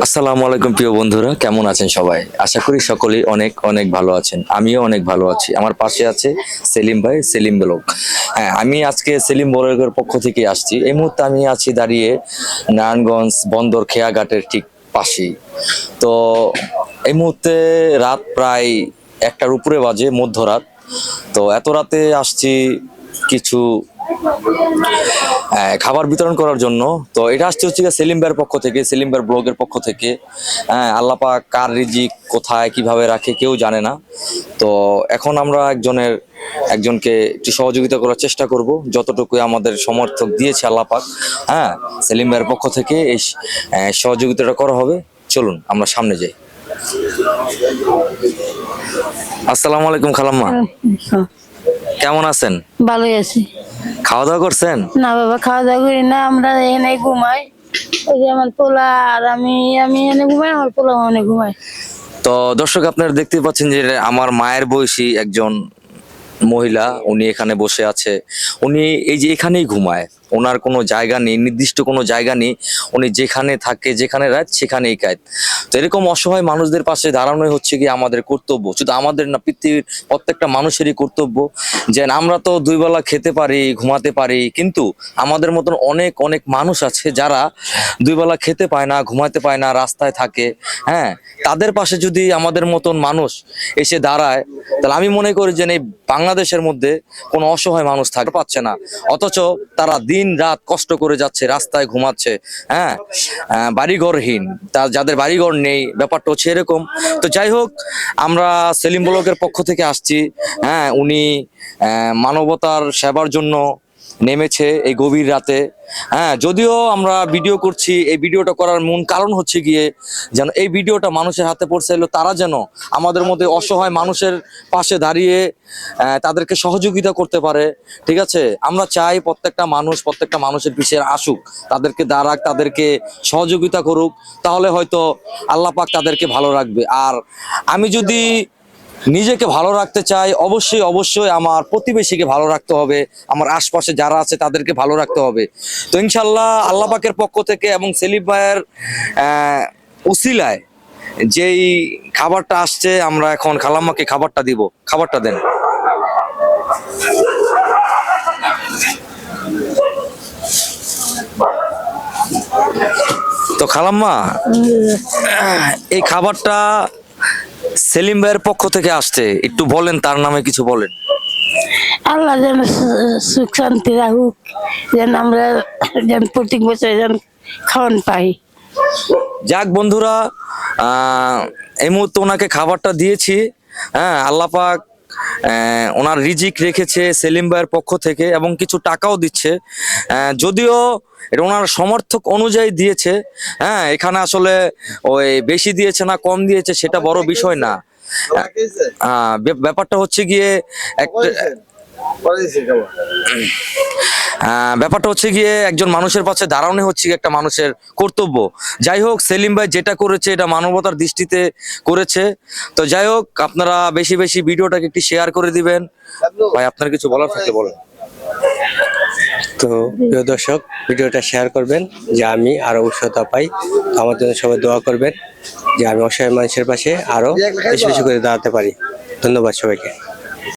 আসসালামু আলাইকুম প্রিয় বন্ধুরা, কেমন আছেন সবাই? আশা করি সকলেই অনেক অনেক ভালো আছেন। আমিও অনেক ভালো আছি। আমার পাশে আছে সেলিম ভাই, সেলিম ব্লগ। হ্যাঁ, আমি আজকে সেলিম ব্লগের পক্ষ থেকে আসছি। এই মুহূর্তে আমি আছি দাঁড়িয়ে নারায়ণগঞ্জ বন্দর খেয়াঘাটের ঠিক পাশেই। তো এই মুহূর্তে রাত প্রায় 1টার উপরে বাজে, মধ্যরাত। তো এত রাতে আসছি কিছু খাবার বিতরণ করার জন্য। তো এটা আসছে হচ্ছে সেলিম ভাইয়ের পক্ষ থেকে, সেলিম ভাইয়ের ব্লগের পক্ষ থেকে। হ্যাঁ, আল্লাহ পাক কার রিজিক কোথায় কিভাবে রাখে কেউ জানে না। তো এখন আমরা একজনকে একটু সহযোগিতা করার চেষ্টা করব, যতটুকু আমাদের সমর্থক দিয়েছে আল্লাহ পাক। হ্যাঁ, সেলিম ভাইয়ের পক্ষ থেকে এই সহযোগিতাটা করা হবে। চলুন আমরা সামনে যাই। আসসালামু আলাইকুম খালাম্মা, কেমন আছেন? ভালোই আছি। খাওয়া দাওয়া করছেন? না বাবা, খাওয়া দাওয়া করি না, আমরা এখানে ঘুমাই। ওই যে আমার পোলা আর আমি আমি এখানে ঘুমাই, আমার পোলা ওখানে ঘুমাই। তো দর্শক, আপনারা দেখতে পাচ্ছেন যে আমার মায়ের বয়সী একজন মহিলা, উনি এখানে বসে আছে। উনি এই যে এখানেই ঘুমায়, ওনার কোনো জায়গা নেই, নির্দিষ্ট কোনো জায়গা নেই। উনি যেখানে থাকে, যেখানে রাত সেখানেই কায়দ। তো এরকম অসহায় মানুষদের পাশে দাঁড়ানোই হচ্ছে কি আমাদের কর্তব্য। শুধু আমাদের না, পৃথিবীর প্রত্যেকটা মানুষেরই কর্তব্য। যে আমরা তো দুই বেলা খেতে পারি, ঘুমাতে পারি, কিন্তু আমাদের মতন অনেক অনেক মানুষ আছে যারা দুই বেলা খেতে পায় না, ঘুমাতে পায় না, রাস্তায় থাকে। হ্যাঁ, তাদের পাশে যদি আমাদের মতন মানুষ এসে দাঁড়ায়, তাহলে আমি মনে করি যে এই বাংলাদেশের মধ্যে কোনো অসহায় মানুষ থাকতে পারছে না। অথচ তারা দিন রাত কষ্ট করে যাচ্ছে, রাস্তায় ঘুমাচ্ছে। হ্যাঁ, বাড়িঘরহীন, যাদের বাড়িঘর নেই, ব্যাপারটা হচ্ছে এরকম। তো যাই হোক, আমরা সেলিম ব্লগের পক্ষ থেকে আসছি। হ্যাঁ, উনি মানবতার সেবার জন্য নেমেছে এই গভীর রাতে। হ্যাঁ, যদিও আমরা ভিডিও করছি, এই ভিডিওটা করার মূল কারণ হচ্ছে গিয়ে যেন এই ভিডিওটা মানুষের হাতে পড়ছে, তারা যেন আমাদের মধ্যে অসহায় মানুষের পাশে দাঁড়িয়ে তাদেরকে সহযোগিতা করতে পারে। ঠিক আছে, আমরা চাই প্রত্যেকটা মানুষের পিছিয়ে আসুক, তাদেরকে দাঁড়াক, তাদেরকে সহযোগিতা করুক। তাহলে হয়তো আল্লাহ পাক তাদেরকে ভালো রাখবে। আর আমি যদি নিজেকে ভালো রাখতে চাই, অবশ্যই অবশ্যই আমার প্রতিবেশীকে ভালো রাখতে হবে, আমার আশপাশে যারা আছে তাদেরকে ভালো রাখতে হবে। তো ইনশাল্লাহ আল্লাহ পাকের পক্ষ থেকে এবং সেলিম ভাইয়ের উসিলায় যেই খাবারটা আসছে, আমরা এখন খালাম্মাকে খাবারটা দিব। খাবারটা দেন। তো খালাম্মা, এই খাবারটা সেলিম ভাইয়ের পক্ষ থেকে আসছে, একটু বলেন, তার নামে কিছু বলেন। আল্লাহ যেন সুখ শান্তি রাখুক, যেন আমরা যেন প্রত্যেক বছর যেন খাওয়ান পাই। যাক বন্ধুরা, এই মুহূর্তে ওনাকে খাবারটা দিয়েছি। হ্যাঁ, আল্লাহ পাক ওনার রিজিক রেখেছে সেলিম ভাইয়ের পক্ষ থেকে এবং কিছু টাকাও দিচ্ছে। যদিও এটা ওনার সমর্থক অনুযায়ী দিয়েছে। হ্যাঁ, এখানে আসলে ওই বেশি দিয়েছে না কম দিয়েছে সেটা বড় বিষয় না। ব্যাপারটা হচ্ছে গিয়ে ব্যাপারটা হচ্ছে গিয়ে একজন মানুষের পাশে দাঁড়ানো হচ্ছে একটা মানুষের কর্তব্য। যাই হোক, সেলিম ভাই যেটা করেছে এটা মানবতার দৃষ্টিতে করেছে। তো যাই হোক, আপনারা বেশি বেশি ভিডিওটাকে একটু শেয়ার করে দিবেন। ভাই, আপনার কিছু বলার থাকলে বলেন। তো প্রিয় দর্শক, ভিডিওটা শেয়ার করবেন যে আমি আরো উৎসাহতা পাই। তো আমার জন্য সবাই দোয়া করবেন যে আমি অসহায় মানুষের পাশে আরো বেশি বেশি করে দাঁড়াতে পারি। ধন্যবাদ সবাইকে।